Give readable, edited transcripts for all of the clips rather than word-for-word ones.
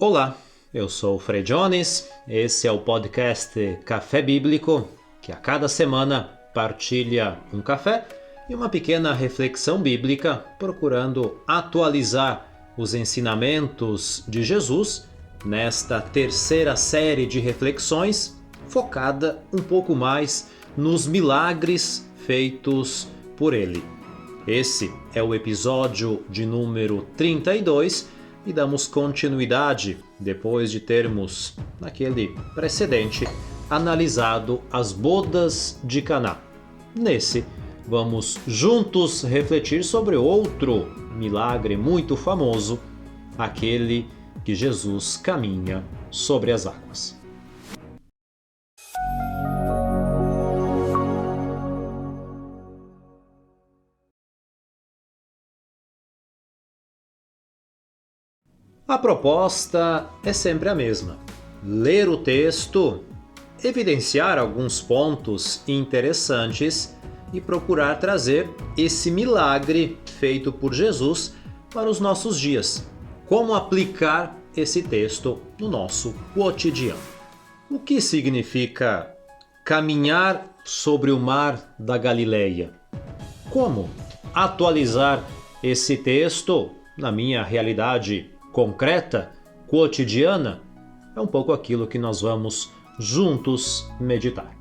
Olá, eu sou o Frei Jones, esse é o podcast Café Bíblico, que a cada semana partilha um café e uma pequena reflexão bíblica, procurando atualizar os ensinamentos de Jesus nesta terceira série de reflexões, focada um pouco mais nos milagres feitos por ele. Esse é o episódio de número 32 e damos continuidade depois de termos, naquele precedente, analisado as bodas de Caná. Nesse, vamos juntos refletir sobre outro milagre muito famoso, aquele que Jesus caminha sobre as águas. A proposta é sempre a mesma: ler o texto, evidenciar alguns pontos interessantes e procurar trazer esse milagre feito por Jesus para os nossos dias. Como aplicar esse texto no nosso cotidiano? O que significa caminhar sobre o mar da Galileia? Como atualizar esse texto na minha realidade concreta, cotidiana? É um pouco aquilo que nós vamos juntos meditar.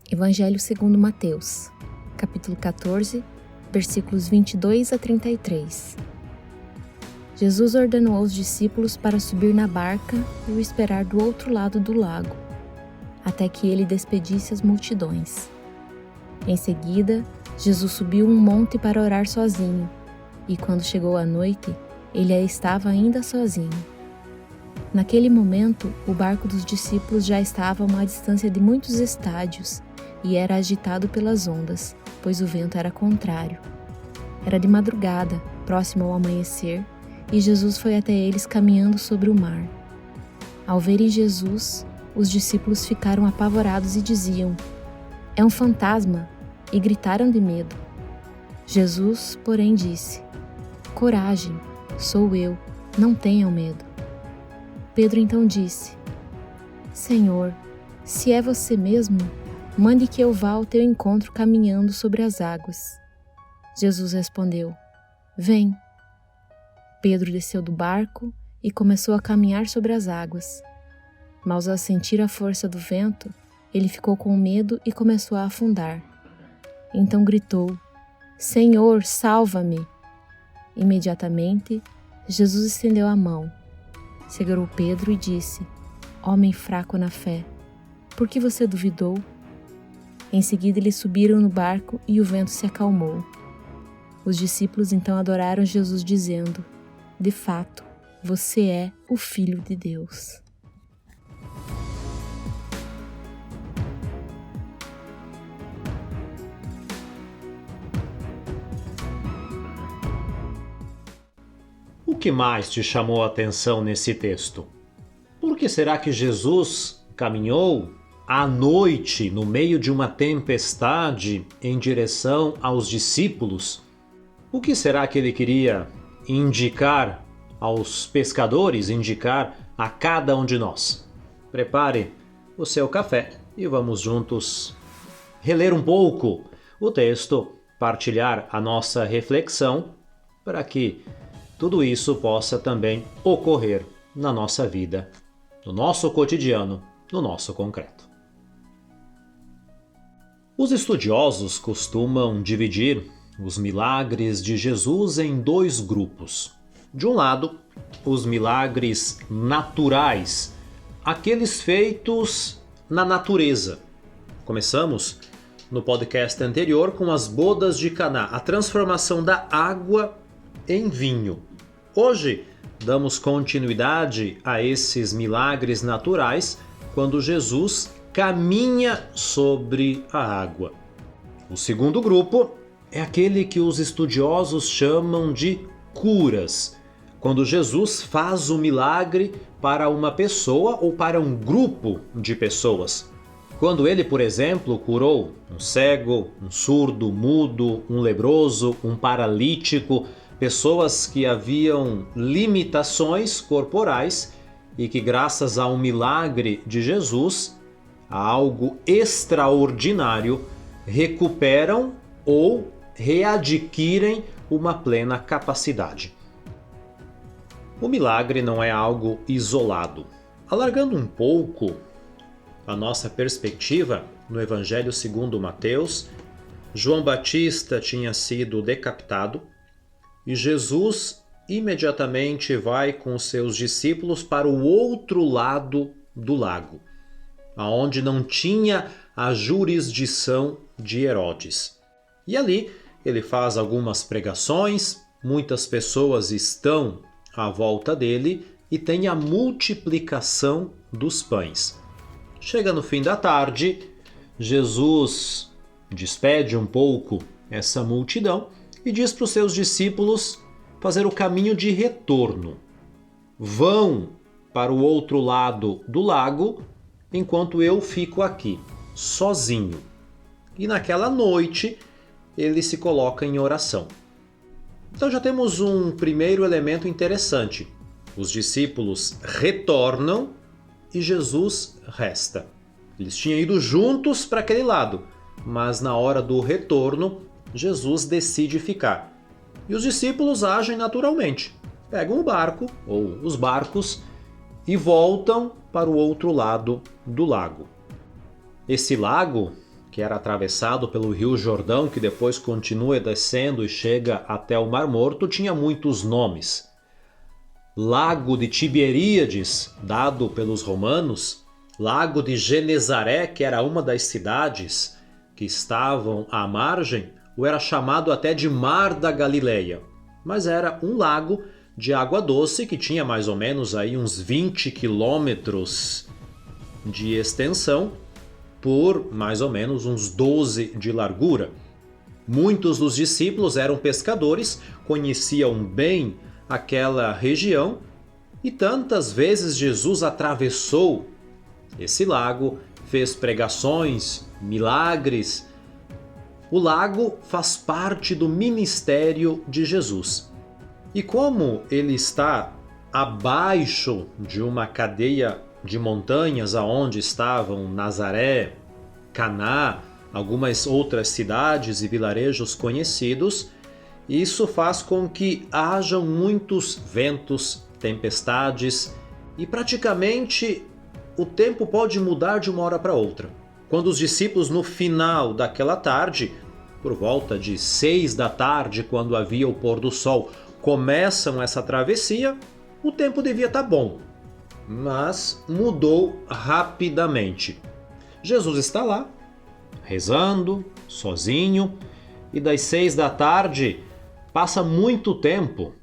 Evangelho segundo Mateus, capítulo 14, versículos 22 a 33. Jesus ordenou aos discípulos para subir na barca e o esperar do outro lado do lago, até que ele despedisse as multidões. Em seguida, Jesus subiu um monte para orar sozinho, e quando chegou a noite, ele estava ainda sozinho. Naquele momento, o barco dos discípulos já estava a uma distância de muitos estádios e era agitado pelas ondas, pois o vento era contrário. Era de madrugada, próximo ao amanhecer, e Jesus foi até eles caminhando sobre o mar. Ao verem Jesus, os discípulos ficaram apavorados e diziam: "É um fantasma!" e gritaram de medo. Jesus, porém, disse: "Coragem, sou eu, não tenham medo." Pedro então disse: "Senhor, se é você mesmo, mande que eu vá ao teu encontro caminhando sobre as águas." Jesus respondeu: "Vem." Pedro desceu do barco e começou a caminhar sobre as águas. Mas ao sentir a força do vento, ele ficou com medo e começou a afundar. Então gritou: "Senhor, salva-me!" Imediatamente, Jesus estendeu a mão, segurou Pedro e disse: "Homem fraco na fé, por que você duvidou?" Em seguida eles subiram no barco e o vento se acalmou. Os discípulos então adoraram Jesus dizendo: "De fato, você é o Filho de Deus." O que mais te chamou a atenção nesse texto? Por que será que Jesus caminhou à noite, no meio de uma tempestade, em direção aos discípulos? O que será que ele queria indicar aos pescadores, indicar a cada um de nós? Prepare o seu café e vamos juntos reler um pouco o texto, partilhar a nossa reflexão, para que tudo isso possa também ocorrer na nossa vida, no nosso cotidiano, no nosso concreto. Os estudiosos costumam dividir os milagres de Jesus em dois grupos. De um lado, os milagres naturais, aqueles feitos na natureza. Começamos no podcast anterior com as bodas de Caná, a transformação da água em vinho. Hoje, damos continuidade a esses milagres naturais quando Jesus caminha sobre a água. O segundo grupo é aquele que os estudiosos chamam de curas, quando Jesus faz o milagre para uma pessoa ou para um grupo de pessoas. Quando ele, por exemplo, curou um cego, um surdo, mudo, um leproso, um paralítico, pessoas que haviam limitações corporais e que, graças a um milagre de Jesus, a algo extraordinário, recuperam ou readquirem uma plena capacidade. O milagre não é algo isolado. Alargando um pouco a nossa perspectiva, no Evangelho segundo Mateus, João Batista tinha sido decapitado e Jesus imediatamente vai com seus discípulos para o outro lado do lago, aonde não tinha a jurisdição de Herodes. E ali ele faz algumas pregações, muitas pessoas estão à volta dele e tem a multiplicação dos pães. Chega no fim da tarde, Jesus despede um pouco essa multidão e diz para os seus discípulos fazer o caminho de retorno. Vão para o outro lado do lago, enquanto eu fico aqui, sozinho. E naquela noite, ele se coloca em oração. Então já temos um primeiro elemento interessante. Os discípulos retornam e Jesus resta. Eles tinham ido juntos para aquele lado, mas na hora do retorno, Jesus decide ficar. E os discípulos agem naturalmente. Pegam o barco, ou os barcos, e voltam para o outro lado do lago. Esse lago, que era atravessado pelo Rio Jordão, que depois continua descendo e chega até o Mar Morto, tinha muitos nomes. Lago de Tiberíades, dado pelos romanos, Lago de Genezaré, que era uma das cidades que estavam à margem, ou era chamado até de Mar da Galileia, mas era um lago de água doce que tinha mais ou menos aí uns 20 quilômetros de extensão por mais ou menos uns 12 de largura. Muitos dos discípulos eram pescadores, conheciam bem aquela região e tantas vezes Jesus atravessou esse lago, fez pregações, milagres. O lago faz parte do ministério de Jesus. E como ele está abaixo de uma cadeia de montanhas aonde estavam Nazaré, Caná, algumas outras cidades e vilarejos conhecidos, isso faz com que hajam muitos ventos, tempestades e praticamente o tempo pode mudar de uma hora para outra. Quando os discípulos no final daquela tarde, por volta de 6 da tarde, quando havia o pôr do sol, começam essa travessia, o tempo devia estar bom, mas mudou rapidamente. Jesus está lá, rezando, sozinho, e das 6 da tarde passa muito tempo.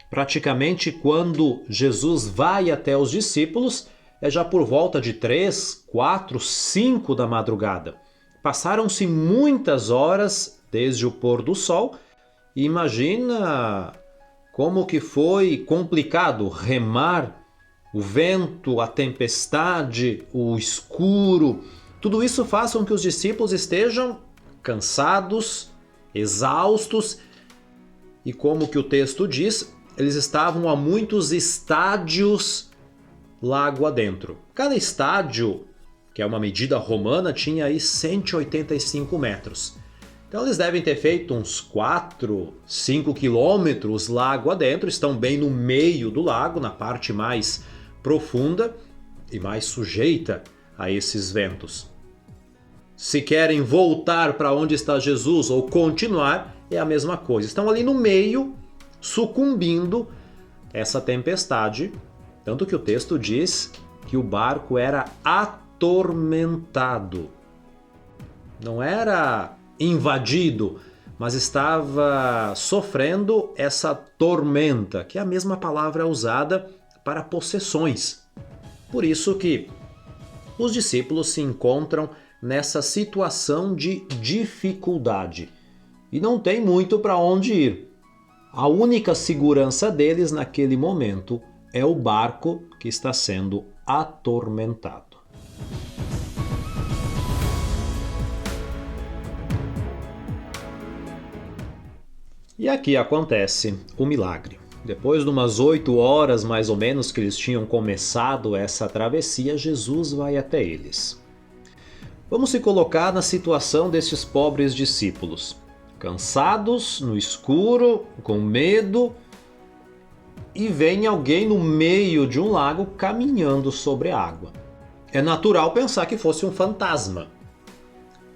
Praticamente quando Jesus vai até os discípulos, é já por volta de 3, 4, 5 da madrugada. Passaram-se muitas horas desde o pôr do sol e imagina como que foi complicado remar, o vento, a tempestade, o escuro. Tudo isso faz com que os discípulos estejam cansados, exaustos e, como que o texto diz, eles estavam a muitos estádios lago adentro. Cada estádio, que é uma medida romana, tinha aí 185 metros. Então eles devem ter feito uns 4, 5 quilômetros lago adentro, estão bem no meio do lago, na parte mais profunda e mais sujeita a esses ventos. Se querem voltar para onde está Jesus ou continuar, é a mesma coisa. Estão ali no meio, sucumbindo essa tempestade, tanto que o texto diz que o barco era atormentado. Não era invadido, mas estava sofrendo essa tormenta, que é a mesma palavra usada para possessões. Por isso que os discípulos se encontram nessa situação de dificuldade e não tem muito para onde ir. A única segurança deles naquele momento é o barco que está sendo atormentado. E aqui acontece o milagre. Depois de umas 8 horas mais ou menos que eles tinham começado essa travessia, Jesus vai até eles. Vamos se colocar na situação desses pobres discípulos. Cansados, no escuro, com medo, e vem alguém no meio de um lago caminhando sobre a água. É natural pensar que fosse um fantasma.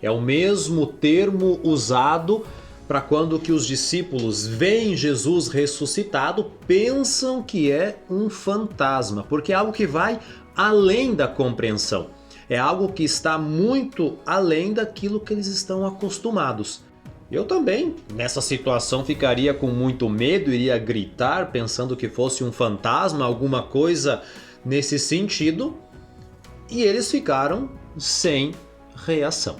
É o mesmo termo usado para quando que os discípulos veem Jesus ressuscitado, pensam que é um fantasma, porque é algo que vai além da compreensão. É algo que está muito além daquilo que eles estão acostumados. Eu também, nessa situação, ficaria com muito medo, iria gritar pensando que fosse um fantasma, alguma coisa nesse sentido, e eles ficaram sem reação.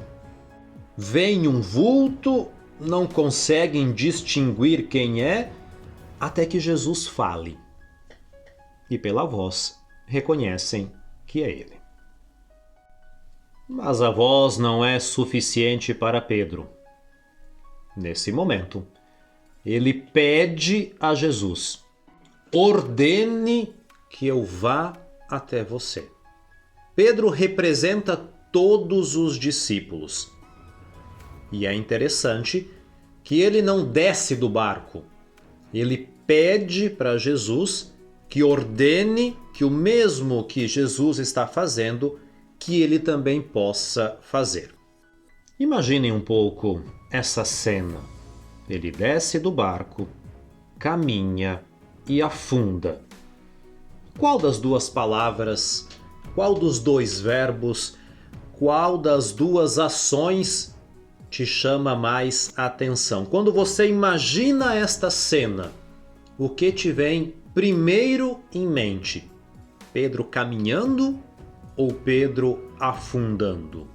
Vem um vulto, não conseguem distinguir quem é, até que Jesus fale. E pela voz reconhecem que é ele. Mas a voz não é suficiente para Pedro. Nesse momento, ele pede a Jesus: ordene que eu vá até você. Pedro representa todos os discípulos. E é interessante que ele não desce do barco. Ele pede para Jesus que ordene que o mesmo que Jesus está fazendo, que ele também possa fazer. Imaginem um pouco essa cena. Ele desce do barco, caminha e afunda. Qual das duas palavras, qual dos dois verbos, qual das duas ações te chama mais atenção? Quando você imagina esta cena, o que te vem primeiro em mente? Pedro caminhando ou Pedro afundando?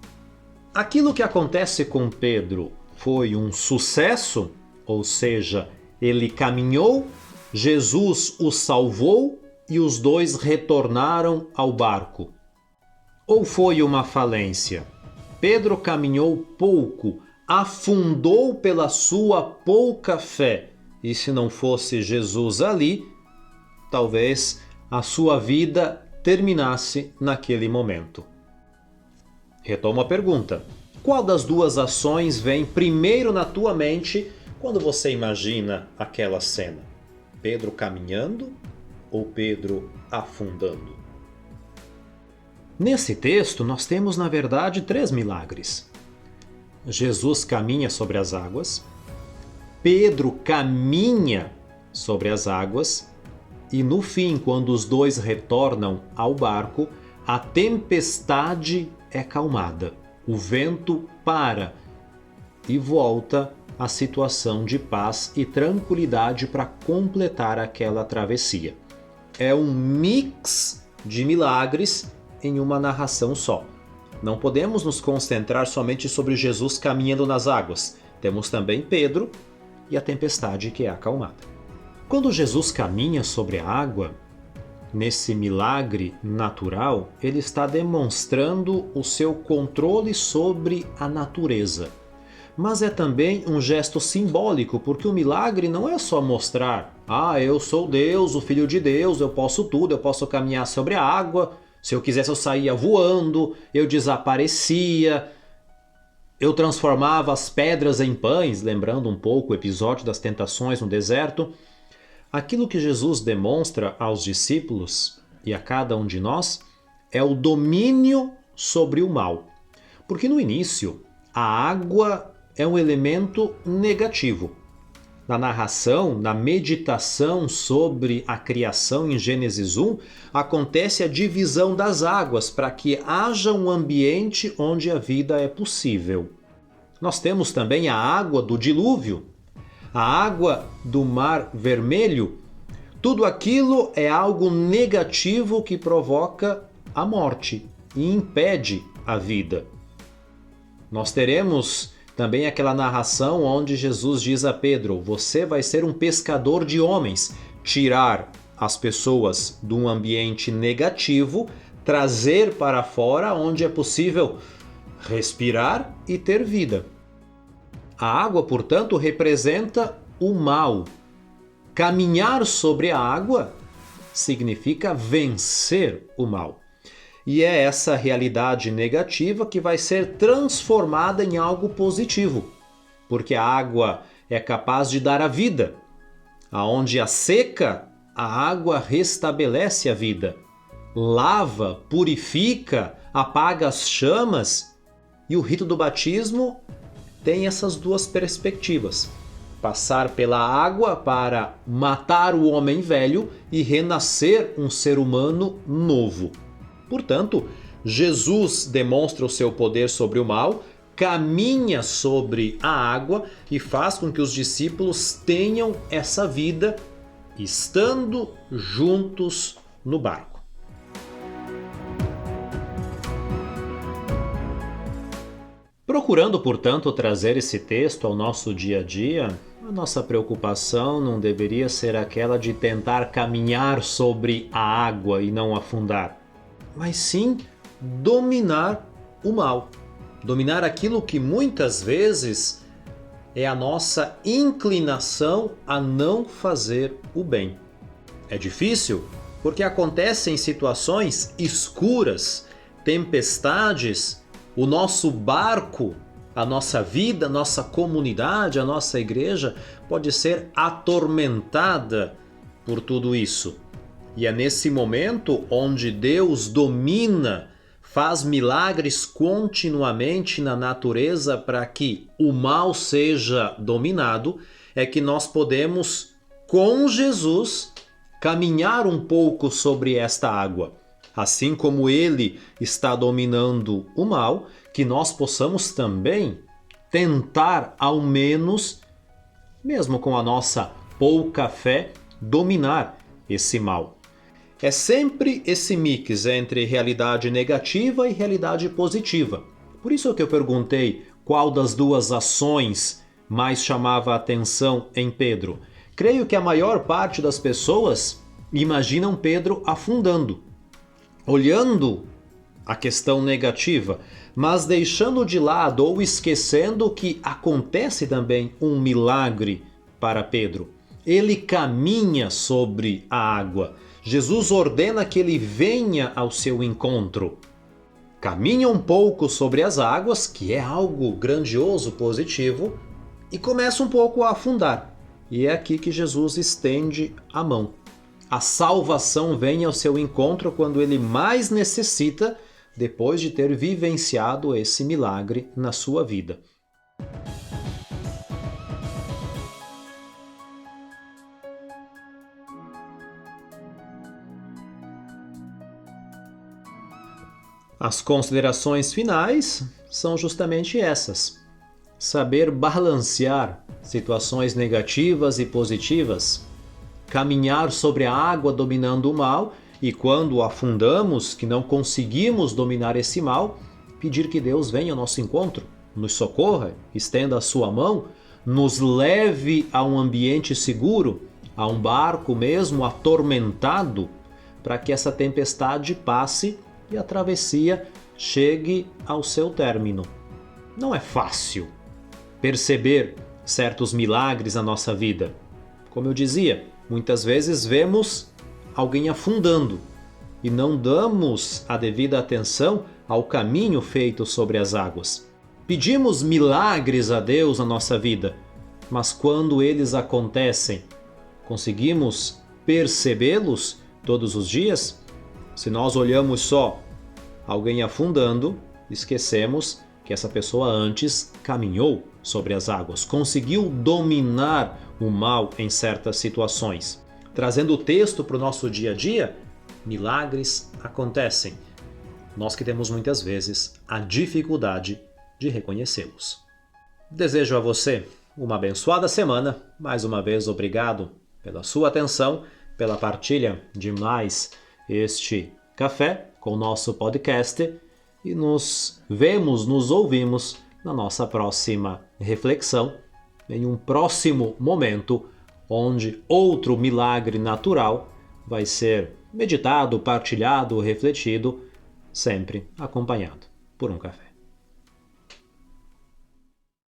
Aquilo que acontece com Pedro foi um sucesso, ou seja, ele caminhou, Jesus o salvou e os dois retornaram ao barco. Ou foi uma falência? Pedro caminhou pouco, afundou pela sua pouca fé, e se não fosse Jesus ali, talvez a sua vida terminasse naquele momento. Retomo a pergunta: qual das duas ações vem primeiro na tua mente quando você imagina aquela cena? Pedro caminhando ou Pedro afundando? Nesse texto, nós temos, na verdade, 3 milagres. Jesus caminha sobre as águas, Pedro caminha sobre as águas, e no fim, quando os dois retornam ao barco, a tempestade é calmada. O vento para e volta à situação de paz e tranquilidade para completar aquela travessia. É um mix de milagres em uma narração só. Não podemos nos concentrar somente sobre Jesus caminhando nas águas. Temos também Pedro e a tempestade que é acalmada. Quando Jesus caminha sobre a água, nesse milagre natural, ele está demonstrando o seu controle sobre a natureza. Mas é também um gesto simbólico, porque o milagre não é só mostrar: eu sou Deus, o Filho de Deus, eu posso tudo, eu posso caminhar sobre a água. Se eu quisesse, eu saía voando, eu desaparecia, eu transformava as pedras em pães, lembrando um pouco o episódio das tentações no deserto. Aquilo que Jesus demonstra aos discípulos e a cada um de nós é o domínio sobre o mal. Porque no início, a água é um elemento negativo. Na narração, na meditação sobre a criação em Gênesis 1, acontece a divisão das águas para que haja um ambiente onde a vida é possível. Nós temos também a água do dilúvio, a água do Mar Vermelho. Tudo aquilo é algo negativo que provoca a morte e impede a vida. Nós teremos Também aquela narração onde Jesus diz a Pedro: você vai ser um pescador de homens, tirar as pessoas de um ambiente negativo, trazer para fora onde é possível respirar e ter vida. A água, portanto, representa o mal. Caminhar sobre a água significa vencer o mal. E é essa realidade negativa que vai ser transformada em algo positivo, porque a água é capaz de dar a vida. Aonde há seca, a água restabelece a vida, lava, purifica, apaga as chamas. E o rito do batismo tem essas duas perspectivas: passar pela água para matar o homem velho e renascer um ser humano novo. Portanto, Jesus demonstra o seu poder sobre o mal, caminha sobre a água e faz com que os discípulos tenham essa vida estando juntos no barco. Procurando, portanto, trazer esse texto ao nosso dia a dia, a nossa preocupação não deveria ser aquela de tentar caminhar sobre a água e não afundar, mas sim dominar o mal. Dominar aquilo que muitas vezes é a nossa inclinação a não fazer o bem. É difícil porque acontecem situações escuras, tempestades, o nosso barco, a nossa vida, a nossa comunidade, a nossa igreja pode ser atormentada por tudo isso. E é nesse momento onde Deus domina, faz milagres continuamente na natureza para que o mal seja dominado, é que nós podemos, com Jesus, caminhar um pouco sobre esta água. Assim como Ele está dominando o mal, que nós possamos também tentar, ao menos, mesmo com a nossa pouca fé, dominar esse mal. É sempre esse mix entre realidade negativa e realidade positiva. Por isso que eu perguntei qual das duas ações mais chamava a atenção em Pedro. Creio que a maior parte das pessoas imaginam Pedro afundando, olhando a questão negativa, mas deixando de lado ou esquecendo que acontece também um milagre para Pedro. Ele caminha sobre a água. Jesus ordena que ele venha ao seu encontro. Caminha um pouco sobre as águas, que é algo grandioso, positivo, e começa um pouco a afundar. E é aqui que Jesus estende a mão. A salvação vem ao seu encontro quando ele mais necessita, depois de ter vivenciado esse milagre na sua vida. As considerações finais são justamente essas: saber balancear situações negativas e positivas, caminhar sobre a água dominando o mal e, quando afundamos, que não conseguimos dominar esse mal, pedir que Deus venha ao nosso encontro, nos socorra, estenda a sua mão, nos leve a um ambiente seguro, a um barco mesmo atormentado, para que essa tempestade passe e a travessia chegue ao seu término. Não é fácil perceber certos milagres na nossa vida. Como eu dizia, muitas vezes vemos alguém afundando e não damos a devida atenção ao caminho feito sobre as águas. Pedimos milagres a Deus na nossa vida, mas quando eles acontecem, conseguimos percebê-los todos os dias? Se nós olhamos só alguém afundando, esquecemos que essa pessoa antes caminhou sobre as águas, conseguiu dominar o mal em certas situações. Trazendo o texto para o nosso dia a dia, milagres acontecem. Nós que temos muitas vezes a dificuldade de reconhecê-los. Desejo a você uma abençoada semana. Mais uma vez, obrigado pela sua atenção, pela partilha de mais este café com o nosso podcast, e nos vemos, nos ouvimos na nossa próxima reflexão, em um próximo momento, onde outro milagre natural vai ser meditado, partilhado, refletido, sempre acompanhado por um café.